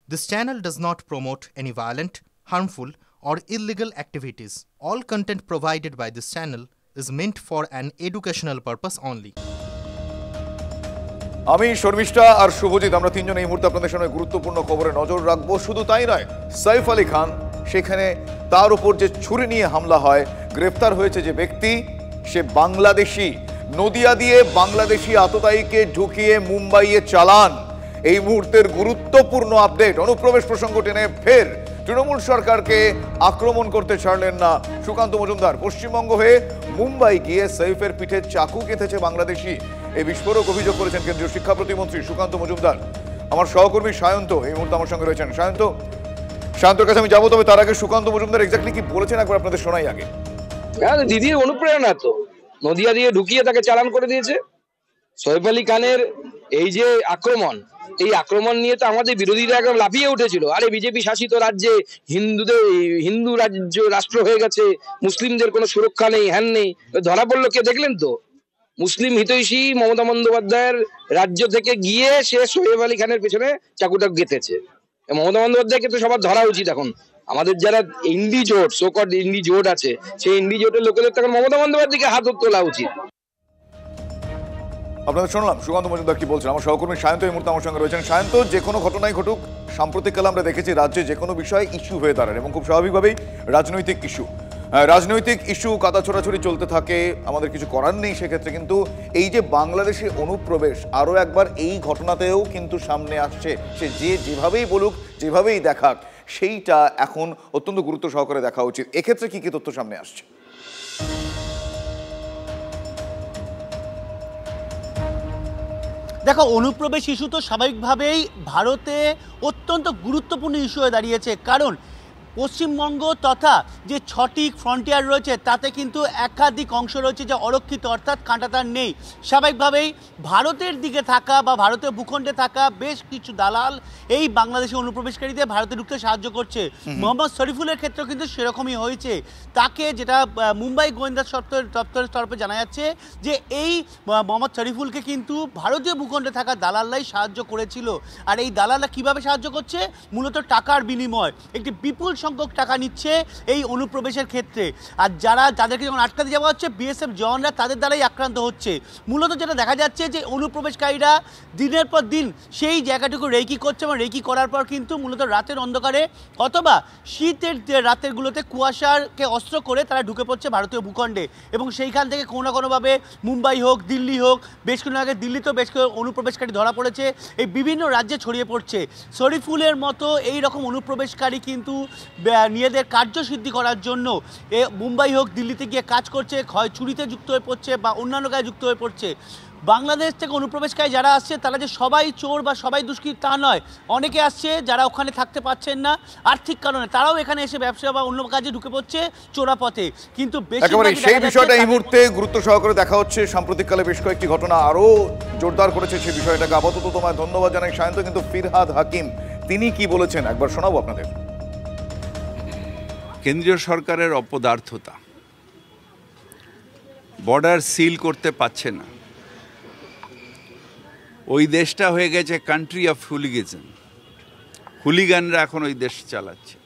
This channel does not promote any violent, harmful, or illegal activities. All content provided by this channel is meant for an educational purpose only. আমি শর্মিষ্ঠা আর শুভজিৎ আমরা তিনজন এই মুহূর্তে আপনাদের সামনে গুরুত্বপূর্ণ খবরে নজর রাখবো। শুধু তাই নয়, সাইফ আলী খান, সেখানে তার উপর যে ছুরি নিয়ে হামলা হয়, গ্রেফতার হয়েছে যে ব্যক্তি, সে বাংলাদেশি। নদিয়া দিয়ে বাংলাদেশি আততায়ীকে ঢুকিয়ে মুম্বাইয়ে চালান। এই মুহূর্তের গুরুত্বপূর্ণ আপডেট। অনুপ্রবেশ প্রসঙ্গ টেনে ফের তৃণমূল সরকারকে আক্রমণ করতে ছাড়লেন না সুকান্ত মজুমদার। পশ্চিমবঙ্গ হয়ে মুম্বাই গিয়ে সাইফের পিঠে চাকু গেঁথেছে বাংলাদেশি, এই বিস্ফোরক অভিযোগ করেছেন কেন্দ্রীয় শিক্ষা প্রতিমন্ত্রী সুকান্ত মজুমদার। আমার সহকর্মী সায়ন্ত এই মুহূর্তে আমার সঙ্গে রয়েছেন। সায়ন্তর কাছে আমি যাবো, তবে তার আগে সুকান্ত মজুমদার এক্স্যাক্টলি কি বলেছেন একবার আপনাদের শোনাই আগে। দিদির অনুপ্রেরণা তো নদিয়া দিয়ে ঢুকিয়ে তাকে চালান করে দিয়েছে। সাইফ আলী খানের এই যে আক্রমণ, এই আক্রমণ নিয়ে তো আমাদের বিরোধীরা একদম লাফিয়ে উঠেছিল। আরে বিজেপি শাসিত রাজ্যে হিন্দু রাষ্ট্র হয়ে গেছে, মুসলিমদের কোনো সুরক্ষা নেই, হ্যান নেই। ধরা পড়লো কে দেখলেন তো? মুসলিম হিতৈষী মমতা বন্দ্যোপাধ্যায়ের রাজ্য থেকে গিয়ে সে সাইফ আলী খানের পেছনে চাকুটা গেঁথেছে। মমতা বন্দ্যোপাধ্যায়কে তো সবার ধরা উচিত। এখন আমাদের যারা ইন্ডি জোট, সোকট ইন্ডি জোট আছে, সেই ইন্ডি জোটের লোকেদের তখন মমতা বন্দ্যোপাধ্যায়কে হাত তোলা উচিত। আপনাদের শুনলাম সুকান্ত মজুমদার কি বলছেন। আমার সহকর্মী সায়ন্ত এই মুহূর্তে আমার সঙ্গে রয়েছেন। সায়ন্ত, যে কোনো ঘটনাই ঘটুক, সাম্প্রতিককালে আমরা দেখেছি রাজ্যে যে কোনো বিষয় ইস্যু হয়ে দাঁড়ায় এবং খুব স্বাভাবিকভাবেই রাজনৈতিক ইস্যু কাদা ছোড়াছড়ি চলতে থাকে, আমাদের কিছু করার নেই সেক্ষেত্রে। কিন্তু এই যে বাংলাদেশে অনুপ্রবেশ, আরও একবার এই ঘটনাতেও কিন্তু সামনে আসছে। সে যেভাবেই বলুক, যেভাবেই দেখাক, সেইটা এখন অত্যন্ত গুরুত্ব সহকারে দেখা উচিত। এক্ষেত্রে কি কি তথ্য সামনে আসছে? দেখো, অনুপ্রবেশ ইস্যু তো স্বাভাবিকভাবেই ভারতে অত্যন্ত গুরুত্বপূর্ণ ইস্যু হয়ে দাঁড়িয়েছে। কারণ পশ্চিমবঙ্গ তথা যে 6টি ফ্রন্টিয়ার রয়েছে তাতে কিন্তু একাধিক অংশ রয়েছে যা অরক্ষিত, অর্থাৎ কাঁটাতার নেই। স্বাভাবিকভাবেই ভারতের দিকে থাকা বা ভারতীয় ভূখণ্ডে থাকা বেশ কিছু দালাল এই বাংলাদেশি অনুপ্রবেশকারীদের ভারতে ঢুকতে সাহায্য করছে। মোহাম্মদ শরীফুলের ক্ষেত্রেও কিন্তু সেরকমই হয়েছে। তাকে যেটা মুম্বাই গোয়েন্দা দপ্তরের তরফে জানা যাচ্ছে যে এই মোহাম্মদ শরীফুলকে কিন্তু ভারতীয় ভূখণ্ডে থাকা দালালরাই সাহায্য করেছিল। আর এই দালালরা কীভাবে সাহায্য করছে? মূলত টাকার বিনিময় একটি বিপুল সংখ্যক টাকা নিচ্ছে এই অনুপ্রবেশের ক্ষেত্রে। আর যাদেরকে যখন আটকাতে যাওয়া হচ্ছে, বিএসএফ জওয়ানরা তাদের দ্বারাই আক্রান্ত হচ্ছে। মূলত যেটা দেখা যাচ্ছে যে অনুপ্রবেশকারীরা দিনের পর দিন সেই জায়গাটুকু রেকি করছে এবং রেকি করার পর কিন্তু মূলত রাতের অন্ধকারে অথবা শীতের রাতেরগুলোতে কুয়াশাকে অস্ত্র করে তারা ঢুকে পড়ছে ভারতীয় ভূখণ্ডে এবং সেইখান থেকে কোনো না কোনোভাবে মুম্বাই হোক, দিল্লি হোক, বেশ কিছু আগে দিল্লিতেও বেশ কিছু অনুপ্রবেশকারী ধরা পড়েছে, এই বিভিন্ন রাজ্যে ছড়িয়ে পড়ছে। শরীফুলের মতো এই রকম অনুপ্রবেশকারী কিন্তু নিজেদের কার্যসিদ্ধি করার জন্য মুম্বাই হোক, দিল্লিতে গিয়ে কাজ করছে, হয় চুরিতে যুক্ত হয়ে পড়ছে বা অন্যান্য কাজে যুক্ত হয়ে পড়ছে। বাংলাদেশ থেকে অনুপ্রবেশকারী যারা আসছে তারা যে সবাই চোর বা সবাই দুষ্কৃতী তা নয়। অনেকে আসছে যারা ওখানে থাকতে পারছেন না আর্থিক কারণে, তারাও এখানে এসে ব্যবসা বা অন্য কাজে ঢুকে পড়ছে চোরাপথে। কিন্তু সেই বিষয়টা এই মুহূর্তে গুরুত্ব সহকারে দেখা হচ্ছে। সাম্প্রতিককালে বেশ কয়েকটি ঘটনা আরও জোরদার করেছে সেই বিষয়টাকে। আপাতত তোমায় ধন্যবাদ জানাই সায়ন্ত। কিন্তু ফিরহাদ হাকিম তিনি কি বলেছেন একবার শোনাবো আপনাদের। কেন্দ্রীয় সরকারের অপদার্থতা, বর্ডার সিল করতে পারছে না, ওই দেশটা হয়ে গেছে কান্ট্রি অফ হুলিগেজম। হুলিগানরা এখন ওই দেশ চালাচ্ছে।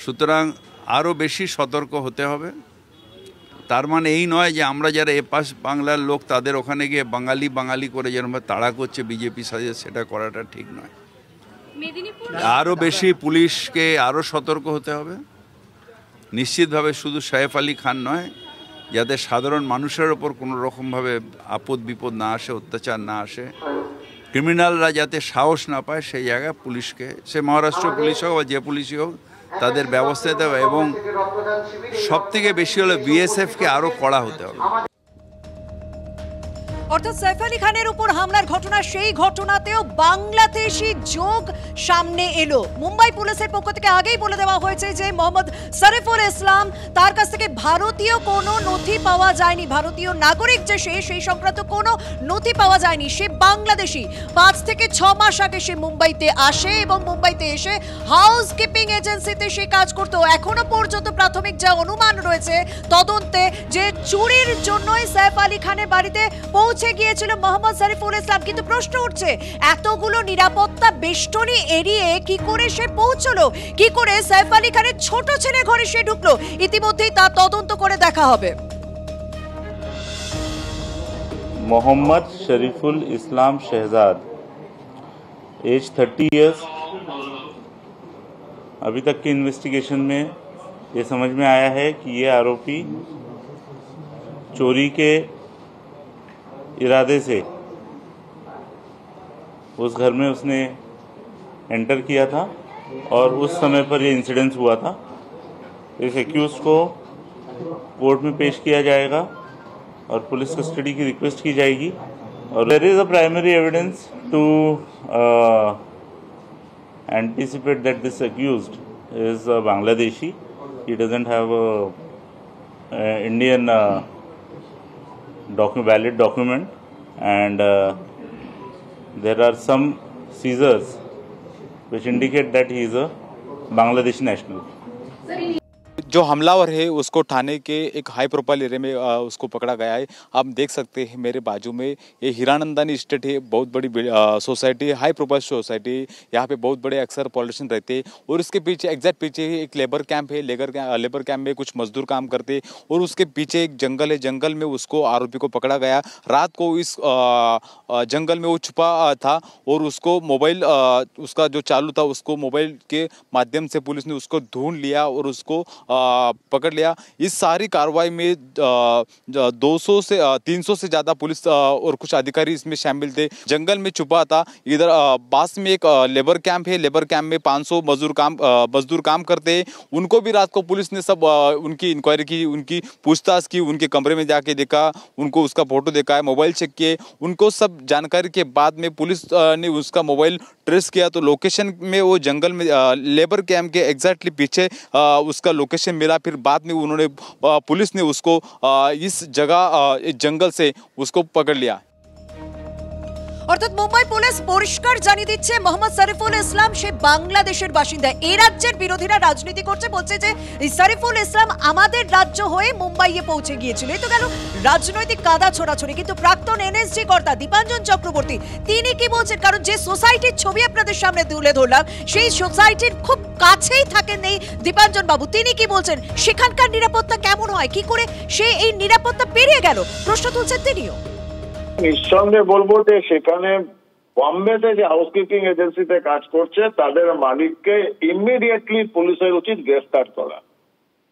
সুতরাং আরও বেশি সতর্ক হতে হবে। তার মানে এই নয় যে আমরা যারা এপাশ বাংলার লোক তাদের ওখানে গিয়ে বাঙালি করে যেরকম তাড়া করছে বিজেপি সাজে, সেটা করাটা ঠিক নয়। আরও বেশি পুলিশকে আরও সতর্ক হতে হবে। নিশ্চিতভাবে শুধু সাইফ আলী খান নয়, যাতে সাধারণ মানুষের ওপর কোনো রকমভাবে আপদ বিপদ না আসে, অত্যাচার না আসে, ক্রিমিনালরা যাতে সাহস না পায়, সেই জায়গায় পুলিশকে, সে মহারাষ্ট্র পুলিশ হোক বা যে পুলিশই হোক, তাদের ব্যবস্থা নিতে হবে। এবং সবথেকে বেশি হলে বিএসএফকে আরও কড়া হতে হবে। অর্থাৎ সাইফ আলী খানের উপর হামলার ঘটনা, সেই ঘটনাতেও বাংলাদেশি যোগ সামনে এলো। মুম্বাই পুলিশের পক্ষ থেকে আগেই বলে দেওয়া হয়েছে যে মোহাম্মদ শরীফুল ইসলাম, তার কাছ থেকে ভারতীয় কোনো নথি পাওয়া যায়নি, ভারতীয় নাগরিক যে সেই সংক্রান্ত কোনো নথি পাওয়া যায়নি। সে বাংলাদেশি। 5 থেকে 6 মাস আগে সে মুম্বাইতে আসে এবং মুম্বাইতে এসে হাউস কিপিং এজেন্সিতে সে কাজ করতো। এখনো পর্যন্ত প্রাথমিক যা অনুমান রয়েছে তদন্তে, যে চুরির জন্যই সাইফ আলী খানের বাড়িতে পৌঁছে পৌঁছে গিয়েছিল মোহাম্মদ শরীফুল ইসলাম, কিন্তু প্রশ্ন উঠছে এতগুলো নিরাপত্তা বেষ্টনী এড়িয়ে কি করে সে পৌঁছলো, কি করে সাইফ আলী খানের ছোট ছেলে ঘরে সে ঢুকলো? ইতিমধ্যেই তা তদন্ত করে দেখা হবে। मोहम्मद शरीफुल इस्लाम शहजाद, एज 30 ईयर्स। अभी तक की इन्वेस्टिगेशन में ये समझ में आया है कि ये आरोपी चोरी के इरादे से उस घर में उसने एंटर किया था और उस समय पर ये इंसिडेंस हुआ था। इस एक्यूज को कोर्ट में पेश किया जाएगा और पुलिस कस्टडी की रिक्वेस्ट की जाएगी। और there is a primary evidence to anticipate that this accused is Bangladeshi. He doesn't have Indian valid document, and there are some seizures which indicate that he is a Bangladeshi national. जो हमलावर है उसको ठाणे के एक high profile area में उसको पकड़ा गया है। आप देख सकते हैं मेरे बाजू में ये हीरानंदानी स्टेट है, बहुत बड़ी सोसाइटी है, हाई प्रोफाइल सोसाइटी। यहाँ पे बहुत बड़े अक्सर पॉलिटिशियन रहते हैं और उसके पीछे एग्जैक्ट पीछे एक लेबर कैंप है। लेबर कैंप में कुछ मजदूर काम करते और उसके पीछे एक जंगल है, जंगल में उसको आरोपी को पकड़ा गया। रात को इस जंगल में वो छुपा था और उसको मोबाइल उसका जो चालू था उसको मोबाइल के माध्यम से पुलिस ने उसको ढूंढ लिया और उसको पकड़ लिया। इस सारी कार्रवाई में 200 से 300 से ज़्यादा पुलिस और कुछ अधिकारी इसमें शामिल थे। जंगल में छुपा था। इधर पास में एक लेबर कैंप है, लेबर कैंप में 500 मजदूर काम करते हैं। उनको भी रात को पुलिस ने सब उनकी इंक्वायरी की, उनकी पूछताछ की, उनके कमरे में जाके देखा, उनको उसका फोटो देखा है, मोबाइल चेक किए। उनको सब जानकारी के बाद में पुलिस ने उसका मोबाइल ट्रेस किया तो लोकेशन में वो जंगल में लेबर कैंप के एग्जैक्टली पीछे उसका लोकेशन मिला। फिर बाद में उन्होंने पुलिस ने उसको इस जगह जंगल से उसको पकड़ लिया। অর্থাৎ মুম্বাই পুলিশ পরিষ্কার জানিয়ে দিচ্ছে মোহাম্মদ শরীফুল ইসলাম সে বাংলাদেশের বাসিন্দা। এই রাজ্যের বিরোধীরা রাজনীতি করছে, বলছে যে শরীফুল ইসলাম আমাদের রাজ্য হয়ে মুম্বাইয়ে পৌঁছে গিয়েছিল। এই তো গেল রাজনৈতিক কাদা ছোড়াছড়ি। কিন্তু প্রাক্তন এনএসজি কর্তা দীপাঞ্জন চক্রবর্তী তিনি কি বলছেন, কারণ যে সোসাইটির ছবি আপনাদের সামনে তুলে ধরলাম সেই সোসাইটির খুব কাছেই থাকেন এই দীপাঞ্জন বাবু। তিনি কি বলছেন, সেখানকার নিরাপত্তা কেমন হয়, কি করে সে এই নিরাপত্তা পেরিয়ে গেল, প্রশ্ন তুলছেন তিনিও। নিঃসন্দেহে বলবো যে সেখানে বম্বেতে যে হাউসকিপিং এজেন্সিতে কাজ করছে তাদের মালিককে ইমিডিয়েটলি পুলিশের উচিত গ্রেফতার করা।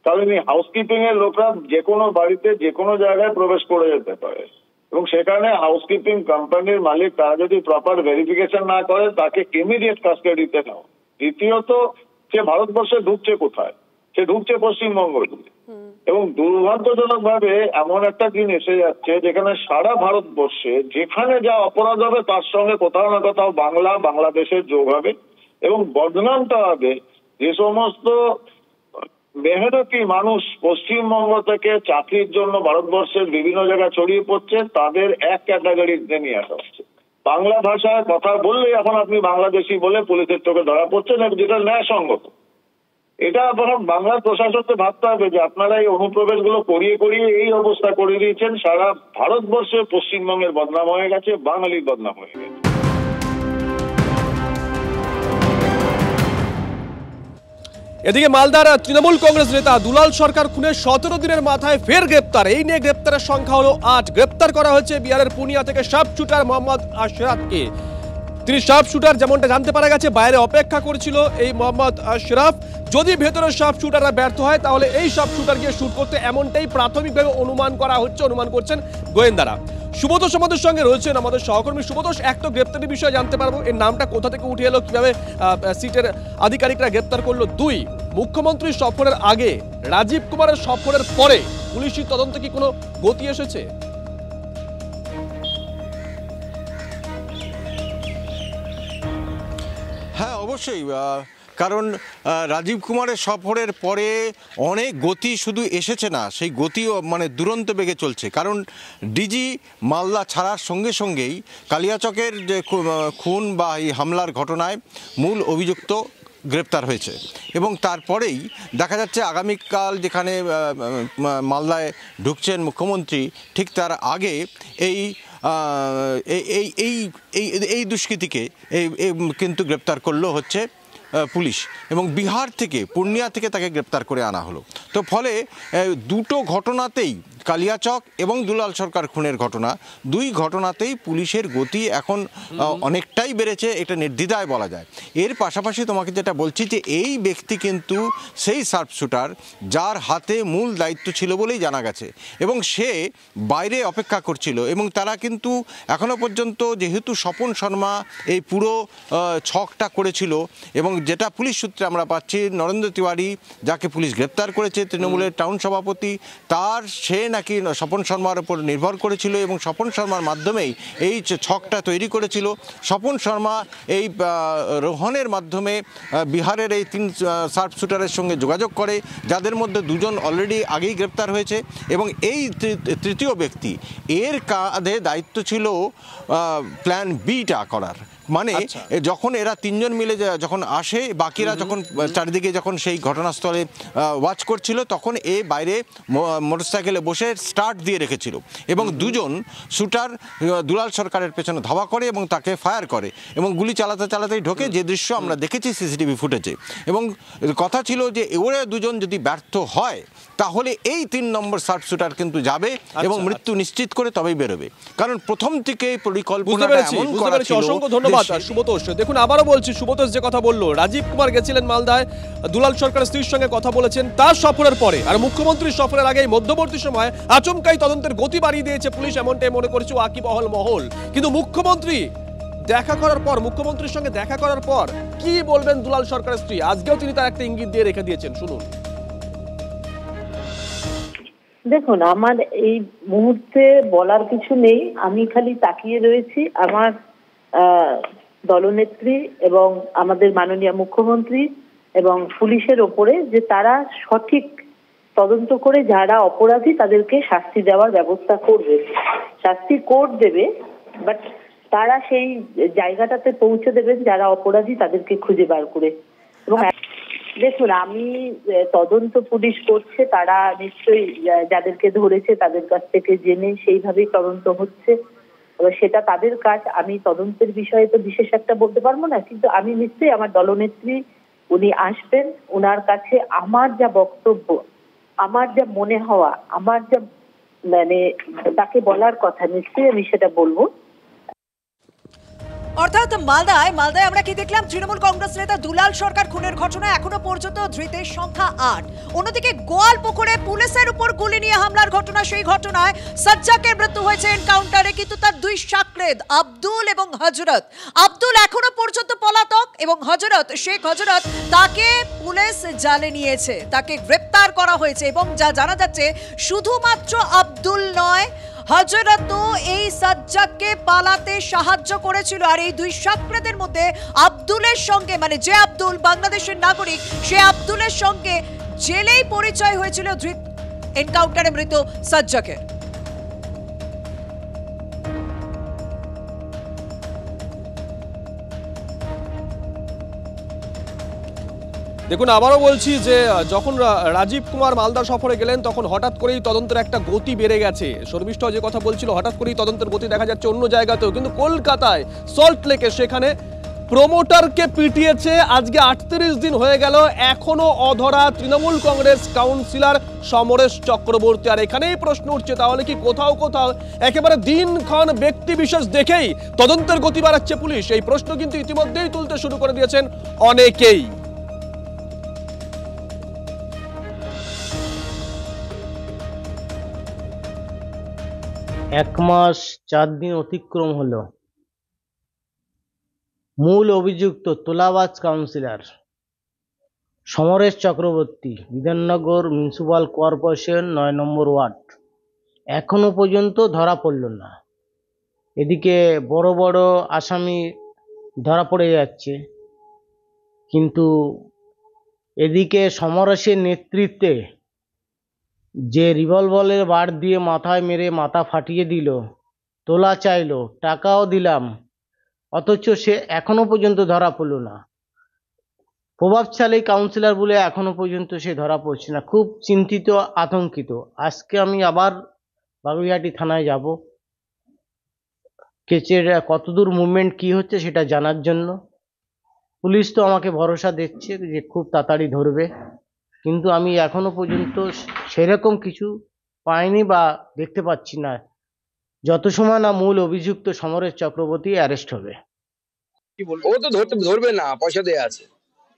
কারণ এই হাউসকিপিং এর লোকরা যে কোনো বাড়িতে যে কোনো জায়গায় প্রবেশ করে যেতে পারে এবং সেখানে হাউসকিপিং কোম্পানির মালিক তারা যদি প্রপার ভেরিফিকেশন না করে তাকে ইমিডিয়েট কাস্টাডিতে নাও। দ্বিতীয়ত সে ভারতবর্ষে ঢুকছে কোথায়, সে ঢুকছে পশ্চিমবঙ্গ এবং দুর্ভাগ্যজনক ভাবে এমন একটা দিন এসে যাচ্ছে যেখানে সারা ভারতবর্ষে যেখানে যা অপরাধ হবে তার সঙ্গে কোথাও না কোথাও বাংলাদেশের যোগ হবে এবং বদনামটা হবে যে সমস্ত মেহনতি মানুষ পশ্চিমবঙ্গ থেকে চাকরির জন্য ভারতবর্ষের বিভিন্ন জায়গায় ছড়িয়ে পড়ছে তাদের এক ক্যাটাগরিতে নিয়ে আসা হচ্ছে। বাংলা ভাষায় কথা বললেই এখন আপনি বাংলাদেশি বলে পুলিশের চোখে ধরা পড়ছেন, যেটা ন্যায়সঙ্গত। এটা এখন বাংলা প্রশাসনকে ভাবতে হবে যে আপনারা এই অনুপ্রবেশগুলো করিয়ে করিয়ে এই অবস্থা করে দিয়েছেন। সারা ভারতবর্ষে পশ্চিমবঙ্গের বদনাম হয়ে গেছে, বাঙালির বদনাম হয়ে গেছে। এদিকে মালদার তৃণমূল কংগ্রেস নেতা দুলাল সরকার খুনের 17 দিনের মাথায় ফের গ্রেপ্তার। এই নিয়ে গ্রেপ্তারের সংখ্যা হলো 8। গ্রেপ্তার করা হয়েছে বিহারের পুনিয়া থেকে শার্প শুটার মোহাম্মদ আশরাফকে। তিনি শার্প শুটার যেমনটা জানতে পারা গেছে বাইরে অপেক্ষা করেছিল এই মোহাম্মদ আশরাফ। যদি ভেতরে শার্প শুটাররা ব্যর্থ হয় তাহলে এই শার্প শুটার গিয়ে শুট করতে, এমনটাই প্রাথমিকভাবে অনুমান করছেন গোয়েন্দারা। সুবোধোষ আমাদের সঙ্গে রয়েছেন, আমাদের সহকর্মী সুবোধোষ। একটা গ্রেপ্তারের বিষয়ে জানতে পারবো, এর নামটা কোথা থেকে উঠে এলো, কিভাবে সিটের আধিকারিকরা গ্রেপ্তার করলো। 2, মুখ্যমন্ত্রীর সফরের আগে রাজীব কুমারের সফরের পরে পুলিশি তদন্তে কি কোনো গতি এসেছে? হ্যাঁ, অবশ্যই। কারণ রাজীব কুমারের সফরের পরে অনেক গতি শুধু এসেছে না, সেই গতিও মানে দুরন্ত বেগে চলছে। কারণ ডিজি মালদা ছাড়ার সঙ্গে সঙ্গেই কালিয়াচকের যে খুন বা এই হামলার ঘটনায় মূল অভিযুক্ত গ্রেপ্তার হয়েছে এবং তারপরেই দেখা যাচ্ছে আগামীকাল যেখানে মালদায় ঢুকছেন মুখ্যমন্ত্রী, ঠিক তার আগে এই এই এই এই দুষ্কৃতীকে কিন্তু গ্রেপ্তার করলো হচ্ছে পুলিশ, এবং বিহার থেকে পূর্ণিয়া থেকে তাকে গ্রেপ্তার করে আনা হলো। তো ফলে দুটো ঘটনাতেই, কালিয়াচক এবং দুলাল সরকার খুনের ঘটনা, দুই ঘটনাতেই পুলিশের গতি এখন অনেকটাই বেড়েছে, এটা নির্দ্বিধায় বলা যায়। এর পাশাপাশি তোমাকে যেটা বলছি যে এই ব্যক্তি কিন্তু সেই শার্প শুটার যার হাতে মূল দায়িত্ব ছিল বলেই জানা গেছে, এবং সে বাইরে অপেক্ষা করছিল, এবং তারা কিন্তু এখনো পর্যন্ত যেহেতু স্বপন শর্মা এই পুরো ছকটা করেছিল, এবং যেটা পুলিশ সূত্রে আমরা পাচ্ছি নরেন্দ্র তিওয়ারি যাকে পুলিশ গ্রেপ্তার করেছে, তৃণমূলের টাউন সভাপতি, তার সে নাকি স্বপন শর্মার উপর নির্ভর করেছিল এবং স্বপন শর্মার মাধ্যমেই এই ছকটা তৈরি করেছিল। স্বপন শর্মা এই রোহনের মাধ্যমে বিহারের এই 3 শার্প শুটারের সঙ্গে যোগাযোগ করে, যাদের মধ্যে 2 জন অলরেডি আগেই গ্রেপ্তার হয়েছে, এবং এই তৃতীয় ব্যক্তি এর কাঁধে দায়িত্ব ছিল প্ল্যান বিটা করার। মানে যখন এরা 3 জন মিলে যখন আসে, বাকিরা যখন চারিদিকে যখন সেই ঘটনাস্থলে ওয়াচ করছিল, তখন এ বাইরে মোটরসাইকেলে বসে স্টার্ট দিয়ে রেখেছিল, এবং 2 জন শুটার দুলাল সরকারের পেছনে ধাওয়া করে এবং তাকে ফায়ার করে, এবং গুলি চালাতে চালাতেই ঢোকে, যে দৃশ্য আমরা দেখেছি সিসিটিভি ফুটেজে। এবং কথা ছিল যে ওরা 2 জন যদি ব্যর্থ হয় তাহলে এই 3 নম্বর শার্প শুটার কিন্তু যাবে এবং মৃত্যু নিশ্চিত করে তবেই বেরোবে, কারণ প্রথম থেকে পরিকল্পনাটা এমন করা ছিল। অসংখ্য ধন্যবাদ সুব্রতোষ। দেখুন, আবারও বলছি, সুব্রতোষ যে কথা বললো, রাজীব কুমার গেছিলেন মালদায়, দুলাল সরকারের স্ত্রীর সঙ্গে কথা বলেছেন তার সফরের পরে, আর মুখ্যমন্ত্রীর সফরের আগে মধ্যবর্তী সময় আচমকাই তদন্তের গতি বাড়িয়ে দিয়েছে পুলিশ, এমনটাই মনে করছে ওয়াকিবহাল মহল। কিন্তু মুখ্যমন্ত্রীর সঙ্গে দেখা করার পর কি বলবেন দুলাল সরকারের স্ত্রী? আজকেও তিনি তার একটা ইঙ্গিত দিয়ে রেখে দিয়েছেন, শুনুন। দেখুন, আমার এই মুহূর্তে বলার কিছু নেই, আমি খালি তাকিয়ে রয়েছি আমার দলনেত্রী এবং আমাদের মাননীয় মুখ্যমন্ত্রী এবং পুলিশের ওপরে, যে তারা সঠিক তদন্ত করে যারা অপরাধী তাদেরকে শাস্তি দেওয়ার ব্যবস্থা করবে, শাস্তি কোর্ট দেবে, বাট তারা সেই জায়গাটাতে পৌঁছে দেবেন যারা অপরাধী তাদেরকে খুঁজে বার করে। এবং দেখুন, আমি তদন্ত পুলিশ করছে, তারা নিশ্চয়ই যাদেরকে ধরেছে তাদের কাছ থেকে জেনে সেইভাবেই তদন্ত হচ্ছে, সেটা তাদের কাজ। আমি তদন্তের বিষয়ে তো বিশেষ একটা বলতে পারবো না, কিন্তু আমি নিশ্চয়ই আমার দলনেত্রী উনি আসবেন, ওনার কাছে আমার যা বক্তব্য, আমার যা মনে হওয়া, আমার যা মানে তাকে বলার কথা, নিশ্চয়ই আমি সেটা বলবো। অর্থাৎ মালদায় আমরা কি দেখলাম, তৃণমূল কংগ্রেস নেতা দুলাল সরকার খুনের ঘটনায় এখনো পর্যন্ত ধৃতের সংখ্যা 8। অন্যদিকে গোয়ালপুকুরে পুলিশের উপর গুলি নিয়ে হামলার ঘটনা, সেই ঘটনায় সাজ্জাকের মৃত্যু হয়েছে এনকাউন্টারে, কিন্তু তার 2 সাকরেদ আব্দুল এবং হযরত। আব্দুল এখনো পর্যন্ত পলাতক এবং শেখ হযরত তাকে পুলিশ জালে নিয়েছে, তাকে গ্রেপ্তার করা হয়েছে, এবং যা জানা যাচ্ছে শুধুমাত্র আব্দুল নয়, হযরত এই সাজ্জাককে পালাতে সাহায্য করেছিল। আর এই 2 সাকরেদের মধ্যে আব্দুলের সঙ্গে, মানে যে আব্দুল বাংলাদেশের নাগরিক, সে আব্দুলের সঙ্গে জেলেই পরিচয় হয়েছিল এনকাউন্টারে মৃত সাজ্জাকের। দেখুন, আবারও বলছি যে যখন রাজীব কুমার মালদা সফরে গেলেন তখন হঠাৎ করেই তদন্তের একটা গতি বেড়ে গেছে। শর্মিষ্ঠ যে কথা বলছিল, হঠাৎ করেই তদন্তের গতি দেখা যাচ্ছে অন্য জায়গাতেও, কিন্তু কলকাতায় সল্ট লেকে সেখানে প্রমোটারকে পিটিয়েছে। আজকে 38 দিন হয়ে গেল, এখনো অধরা তৃণমূল কংগ্রেস কাউন্সিলর সমরেশ চক্রবর্তী। আর এখানেই প্রশ্ন উঠছে, তাহলে কি কোথাও একেবারে দিনক্ষণ ব্যক্তি বিশেষ দেখেই তদন্তের গতি বাড়াচ্ছে পুলিশ? এই প্রশ্ন কিন্তু ইতিমধ্যেই তুলতে শুরু করে দিয়েছেন অনেকেই। 1 মাস 4 দিন অতিক্রম হলো। মূল অভিযুক্ত তোলাবাজ councillor Samaresh Chakraborty, Bidhannagar municipal corporation 9 নম্বর ওয়ার্ড, এখনো পর্যন্ত ধরা পড়ল না। এদিকে বড় বড় আসামি ধরা পড়ে যাচ্ছে, কিন্তু এদিকে সমরেশের নেতৃত্বে যে রিভলভারের বার দিয়ে মাথায় মেরে মাথা ফাটিয়ে দিল, তোলা চাইলো, টাকাও দিলাম, অথচ সে এখনো পর্যন্ত ধরা পড়ল না। প্রভাবশালী কাউন্সিলর বলে এখনো পর্যন্ত সে ধরা পড়ছে না। খুব চিন্তিত, আতঙ্কিত। আজকে আমি আবার বাগুইআটি থানায় যাব, কেচের কতদূর মুভমেন্ট কি হচ্ছে সেটা জানার জন্য। পুলিশ তো আমাকে ভরসা দিচ্ছে যে খুব তাড়াতাড়ি ধরবে, কিন্তু আমি এখনো পর্যন্ত সেরকম কিছু পাইনি বা দেখতে পাচ্ছি না, যত সময় না মূল অভিযুক্ত সমরেশ চক্রবর্তী অ্যারেস্ট হবে। ও তো ধরবে না, পয়সা দেয়া আছে।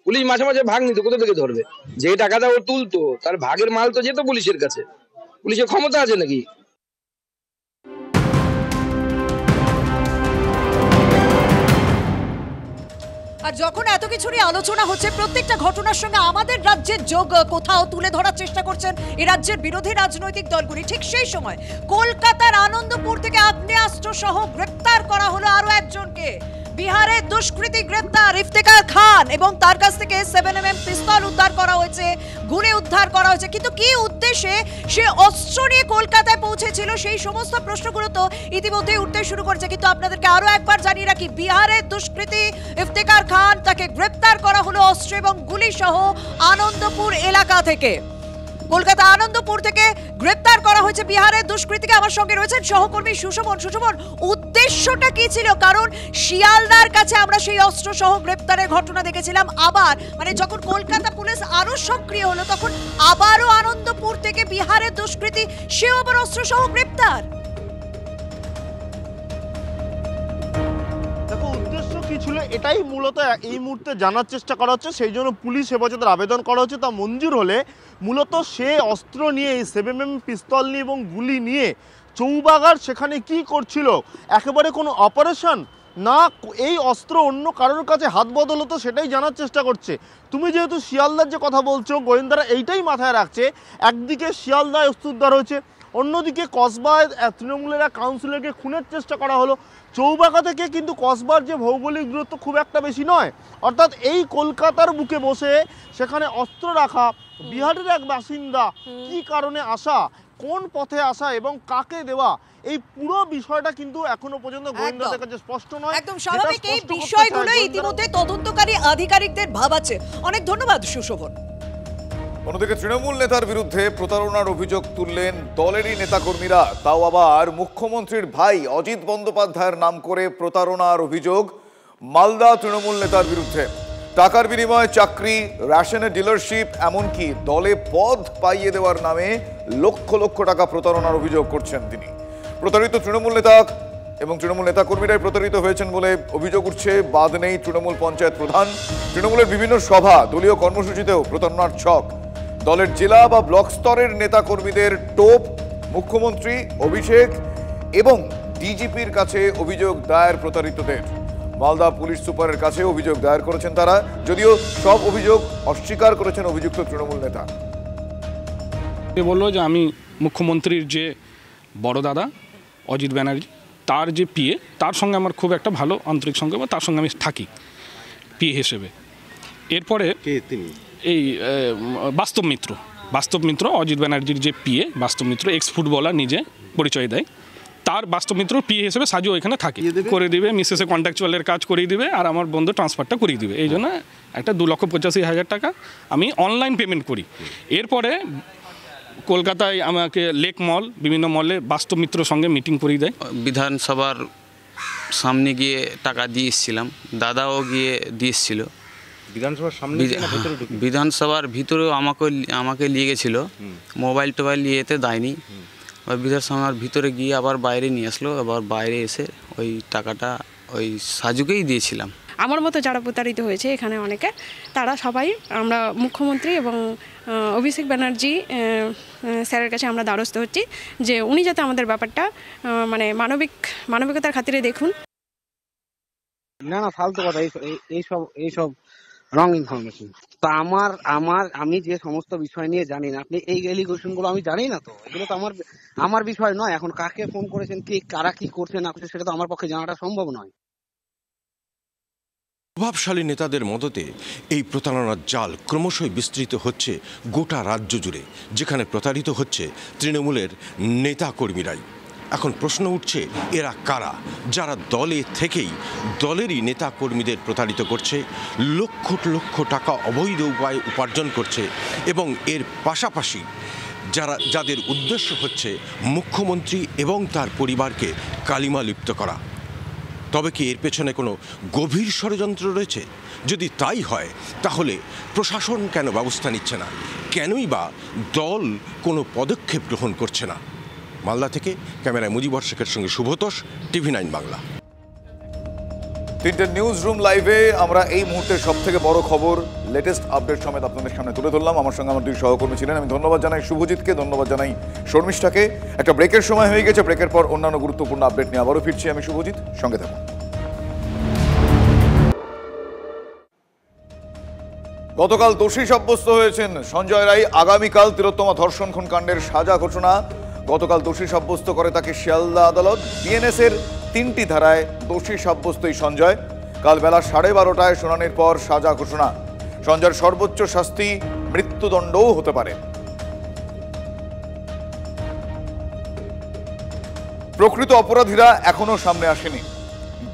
পুলিশ মাঝে মাঝে ভাগ নিত, কোথা থেকে ধরবে? যে টাকাটা ও তুলতো তার ভাগের মাল তো যেত পুলিশের কাছে। পুলিশের ক্ষমতা আছে নাকি? আর যখন এত কিছু নিয়ে আলোচনা হচ্ছে, প্রত্যেকটা ঘটনার সঙ্গে আমাদের রাজ্যের যোগ কোথাও তুলে ধরার চেষ্টা করছেন এই রাজ্যের বিরোধী রাজনৈতিক দলগুলি, ঠিক সেই সময় কলকাতার আনন্দপুর থেকে আগ্নেয়াস্ত্র সহ গ্রেপ্তার করা হলো আরো একজনকে। বিহারের দুষ্কৃতী গ্রেপ্তার ইফতেখার খান, এবং তার কাছ থেকে 7mm পিস্তল উদ্ধার করা হয়েছে, গুলি উদ্ধার করা হয়েছে। কিন্তু কি উদ্দেশ্যে সে অস্ত্র নিয়ে কলকাতায় পৌঁছেছিল, সেই সমস্ত প্রশ্নগুলো তো ইতিমধ্যেই উঠতে শুরু করেছে। কিন্তু আপনাদেরকে আরো একবার জানিয়ে রাখি, বিহারের দুষ্কৃতী ইফতেখার খান, তাকে গ্রেপ্তার করা হলো অস্ত্র এবং গুলি সহ আনন্দপুর এলাকা থেকে। কলকাতা আনন্দপুর থেকে গ্রেপ্তার করা হয়েছে বিহারের দুষ্কৃতীকে। আমার সঙ্গে রয়েছেন সহকর্মী সুশোভন। সুশোভন, উদ্দেশ্যটা কি ছিল? কারণ শিয়ালদার কাছে আমরা সেই অস্ত্র সহ গ্রেপ্তারের ঘটনা দেখেছিলাম, আবার মানে যখন কলকাতা পুলিশ আরো সক্রিয় হলো তখন আবারও আনন্দপুর থেকে বিহারের দুষ্কৃতী সেও আবার অস্ত্র সহ গ্রেপ্তার। দেখো, উদ্দেশ্য কি ছিল এটাই মূলত এই মুহূর্তে জানার চেষ্টা করা হচ্ছে। সেই জন্য পুলিশ হেফাজতের আবেদন করা হচ্ছে, তা মঞ্জুর হলে মূলত সে অস্ত্র নিয়ে, এই 7mm পিস্তল নিয়ে এবং গুলি নিয়ে চৌবাগার সেখানে কি করছিল, একেবারে কোনো অপারেশন না এই অস্ত্র অন্য কারোর কাছে হাত বদল হতো, সেটাই জানার চেষ্টা করছে। তুমি যেহেতু শিয়ালদার যে কথা বলছো, গোয়েন্দারা এইটাই মাথায় রাখছে। একদিকে শিয়ালদায় অস্ত্র উদ্ধার হয়েছে, অন্যদিকে কসবায় তৃণমূলের এক কাউন্সিলরকে খুনের চেষ্টা করা হলো। চৌবাগা থেকে কিন্তু কসবার যে ভৌগোলিক দূরত্ব খুব একটা বেশি নয়, অর্থাৎ এই কলকাতার বুকে বসে সেখানে অস্ত্র রাখা বিহারের এক বাসিন্দা কি কারণে আসা, কোন পথে আসা এবং কাকে দেওয়া, এই পুরো বিষয়টা কিন্তু এখনো পর্যন্ত গোয়েন্দাদের কাছে স্পষ্ট নয়। একদম স্বাভাবিক, এই বিষয়গুলো ইতিমধ্যে তদন্তকারী আধিকারিকদের ভাবাচ্ছে। অনেক ধন্যবাদ সুশোভন। অন্যদিকে তৃণমূল নেতার বিরুদ্ধে প্রতারণার অভিযোগ তুললেন দলেরই নেতাকর্মীরা, তাও আবার মুখ্যমন্ত্রীর ভাই অজিত বন্দ্যোপাধ্যায়ের নাম করে প্রতারণার অভিযোগ মালদা তৃণমূল নেতার বিরুদ্ধে। টাকার বিনিময়ে চাকরি, রেশনের ডিলারশিপ, এমনকি দলে পদ পাইয়ে দেওয়ার নামে লক্ষ লক্ষ টাকা প্রতারণার অভিযোগ করছেন তিনি। প্রতারিত তৃণমূল নেতা এবং তৃণমূল নেতাকর্মীরাই প্রতারিত হয়েছেন বলে অভিযোগ উঠছে। বাদ নেই তৃণমূল পঞ্চায়েত প্রধান। তৃণমূলের বিভিন্ন সভা, দলীয় কর্মসূচিতেও প্রতারণার ছক। দলের জেলা বা ব্লক স্তরের নেতাকর্মীদের টোপ মুখ্যমন্ত্রী, অভিষেক এবং ডিজিপির কাছে অভিযোগ দায়ের প্রতারিতদের। মালদা পুলিশ সুপারের কাছে অভিযোগ দায়ের করেছেন তারা, যদিও সব অভিযোগ অস্বীকার করেছেন অভিযুক্ত তৃণমূল নেতা। বললো যে আমি মুখ্যমন্ত্রীর যে বড় দাদা অজিত ব্যানার্জি, তার যে পিএ, তার সঙ্গে আমার খুব একটা ভালো আন্তরিক সঙ্গে, বা তার সঙ্গে আমি থাকি পিএ হিসেবে। এরপরে এই বাস্তব মিত্র অজিত ব্যানার্জির যে পিএ, বাস্তব মিত্র এক্স ফুটবলার নিজে পরিচয় দেয়, তার বাস্তব মিত্র পিএ হিসেবে সাজু এখানে থাকে, করে দিবে, মিসেসে কন্ট্রাকচুয়ালের কাজ করিয়ে দিবে, আর আমার বন্ধু ট্রান্সফারটা করিয়ে দিবে। এই জন্য একটা 2,85,000 টাকা আমি অনলাইন পেমেন্ট করি। এরপরে কলকাতায় আমাকে লেক মল, বিভিন্ন মলে বাস্তব মিত্রর সঙ্গে মিটিং করিয়ে দেয়। বিধানসভার সামনে গিয়ে টাকা দিয়ে এসেছিলাম, দাদাও গিয়ে দিয়ে এসেছিল। বিধানসভার ভিতরেও আমাকে নিয়ে গেছিলো, মোবাইল টোবাইল নিয়েতে দেয়নি। বিধানসভার ভিতরে গিয়ে আবার বাইরে নিয়ে আসলো, আবার বাইরে এসে ওই টাকাটা ওই সাজুকেই দিয়েছিলাম। আমার মতো যারা প্রতারিত হয়েছে এখানে অনেকে, তারা সবাই আমরা মুখ্যমন্ত্রী এবং অভিষেক ব্যানার্জি স্যারের কাছে আমরা দ্বারস্থ হচ্ছি যে উনি যাতে আমাদের ব্যাপারটা মানে মানবিকতার খাতিরে দেখুন। না ফালতু কথা, এইসব রং ইনফরমেশন। তো আমি যে সমস্ত বিষয় নিয়ে জানি না, আপনি এই এলিগেশনগুলো আমি জানি না, তো এগুলো তো আমার বিষয় নয়। এখন কাকে ফোন করেছেন, কারা কি করছে না করছে, সেটা তো আমার পক্ষে জানাটা সম্ভব নয়। প্রভাবশালী নেতাদের মদতে এই প্রতারণার জাল ক্রমশই বিস্তৃত হচ্ছে গোটা রাজ্য জুড়ে, যেখানে প্রতারিত হচ্ছে তৃণমূলের নেতাকর্মীরাই। এখন প্রশ্ন উঠছে, এরা কারা যারা দলে থেকেই দলেরই নেতাকর্মীদের প্রতারিত করছে, লক্ষ লক্ষ টাকা অবৈধ উপায়ে উপার্জন করছে, এবং এর পাশাপাশি যাদের উদ্দেশ্য হচ্ছে মুখ্যমন্ত্রী এবং তার পরিবারকে কালিমা লিপ্ত করা। তবে কি এর পেছনে কোনো গভীর ষড়যন্ত্র রয়েছে? যদি তাই হয় তাহলে প্রশাসন কেন ব্যবস্থা নিচ্ছে না? কেনই বা দল কোনো পদক্ষেপ গ্রহণ করছে না? মালদা থেকে ক্যামেরায় মুজিবর শেখের সঙ্গে শুভতোষ, TV9 বাংলা। তিনটে নিউজ রুম লাইভে আমরা এই মুহূর্তের সব থেকে বড় খবর, লেটেস্ট আপডেট সমেত আপনাদের সামনে তুলে ধরলাম। আমার সঙ্গে আমার দুই সহকর্মী ছিলেন। আমি ধন্যবাদ জানাই শুভজিৎকে, ধন্যবাদ জানাই শর্মিষ্ঠাকে। একটা ব্রেকের সময় হয়ে গেছে, ব্রেকের পর অন্যান্য গুরুত্বপূর্ণ আপডেট নিয়ে আবারও ফিরছি আমি শুভজিৎ, সঙ্গে থাকুন। গতকাল দোষী সাব্যস্ত হয়েছেন সঞ্জয় রায়। আগামীকাল তিলোত্তমা ধর্ষণ খুন কাণ্ডের সাজা ঘোষণা। গতকাল দোষী সাব্যস্ত করে তাকে শিয়ালদা আদালত। বিএনএস এর 3টি ধারায় দোষী সাব্যস্ত এই সঞ্জয়। কাল বেলা 12:30টায় শুনানির পর সাজা ঘোষণা। সঞ্জয়ের সর্বোচ্চ শাস্তি মৃত্যুদণ্ডও হতে পারে। প্রকৃত অপরাধীরা এখনো সামনে আসেনি।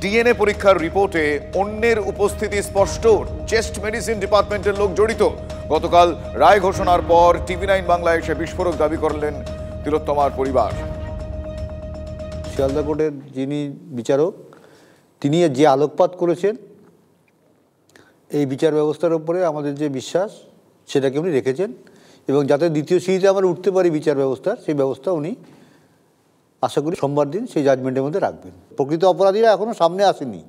ডিএনএ পরীক্ষার রিপোর্টে অন্যের উপস্থিতি স্পষ্ট। চেস্ট মেডিসিন ডিপার্টমেন্টের লোক জড়িত। গতকাল রায় ঘোষণার পর TV9 বাংলায় এসে বিস্ফোরক দাবি করলেন তিলোত্তমার পরিবার। শিয়ালদা কোর্টের যিনি বিচারক, তিনি যে আলোকপাত করেছেন এই বিচার ব্যবস্থার উপরে আমাদের যে বিশ্বাস সেটাকে উনি রেখেছেন, এবং যাতে দ্বিতীয় সিঁড়িতে আমরা উঠতে পারি বিচার ব্যবস্থার, সেই ব্যবস্থা উনি আশা করি সোমবার দিন সেই জাজমেন্টের মধ্যে রাখবেন। প্রকৃত অপরাধীরা এখনও সামনে আসেনি।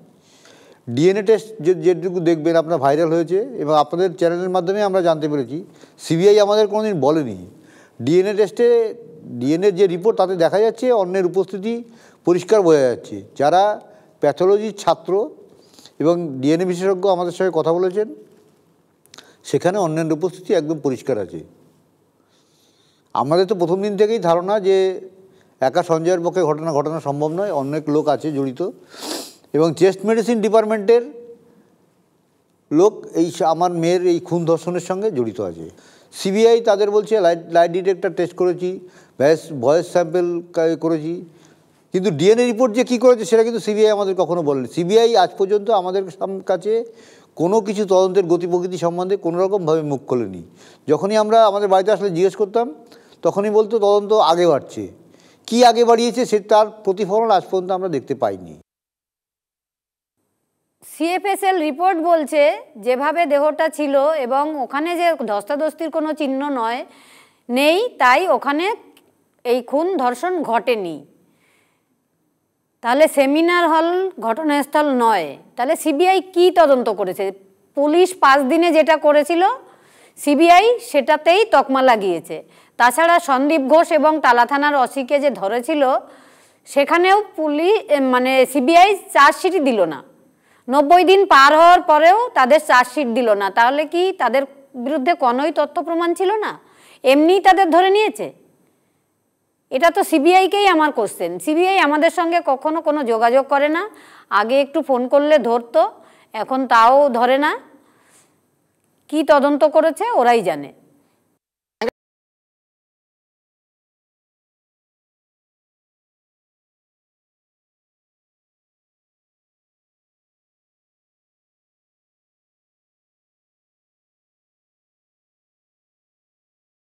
ডিএনএ টেস্ট যেটুকু দেখবেন আপনার ভাইরাল হয়েছে, এবং আপনাদের চ্যানেলের মাধ্যমে আমরা জানতে পেরেছি, সিবিআই আমাদের কোনোদিন বলেনি। ডিএনএ টেস্টে ডিএনএর যে রিপোর্ট তাতে দেখা যাচ্ছে অন্যের উপস্থিতি পরিষ্কার বোঝা যাচ্ছে। যারা প্যাথোলজির ছাত্র এবং ডিএনএ বিশেষজ্ঞ আমাদের সঙ্গে কথা বলেছেন, সেখানে অন্যের উপস্থিতি একদম পরিষ্কার আছে। আমাদের তো প্রথম দিন থেকেই ধারণা যে একা সঞ্জয়ের পক্ষে ঘটনা সম্ভব নয়, অনেক লোক আছে জড়িত, এবং চেস্ট মেডিসিন ডিপার্টমেন্টের লোক এই আমার মেয়ের এই খুন ধর্ষণের সঙ্গে জড়িত আছে। সিবিআই তাদের বলছে লাইট ডিটেক্টর টেস্ট করেছি, ভয়েস স্যাম্পেল করেছি, কিন্তু ডিএনএ রিপোর্ট যে কী করেছে সেটা কিন্তু সিবিআই আমাদের কখনো বলেনি। সিবিআই আজ পর্যন্ত আমাদের কাছে কোনো কিছু তদন্তের গতি প্রকৃতি সম্বন্ধে কোনোরকমভাবে মুখ খোলেনি। যখনই আমরা আমাদের বাড়িতে আসলে জিজ্ঞেস করতাম, তখনই বলতো তদন্ত আগে বাড়ছে। কি আগে বাড়িয়েছে সে তার প্রতিফলন আজ পর্যন্ত আমরা দেখতে পাইনি। সিএফএসএল রিপোর্ট বলছে যেভাবে দেহটা ছিল এবং ওখানে যে ধস্তাধস্তির কোনো চিহ্ন নেই, তাই ওখানে এই খুন ধর্ষণ ঘটেনি। তাহলে সেমিনার হল ঘটনাস্থল নয়। তাহলে সিবিআই কি তদন্ত করেছে? পুলিশ 5 দিনে যেটা করেছিল সিবিআই সেটাতেই তকমা লাগিয়েছে। তাছাড়া সন্দীপ ঘোষ এবং টালা থানার অসিকে যে ধরেছিল সেখানেও সিবিআই চার্জশিটই দিল না। 90 দিন পার হওয়ার পরেও তাদের চার্জশিট দিল না। তাহলে কি তাদের বিরুদ্ধে কোনোই তথ্য প্রমাণ ছিল না? এমনিই তাদের ধরে নিয়েছে? এটা তো সিবিআইকেই আমার কোশ্চেন। সিবিআই আমাদের সঙ্গে কখনো কোনো যোগাযোগ করে না। আগে একটু ফোন করলে ধরতো, এখন তাও ধরে না। কি তদন্ত করেছে ওরাই জানে।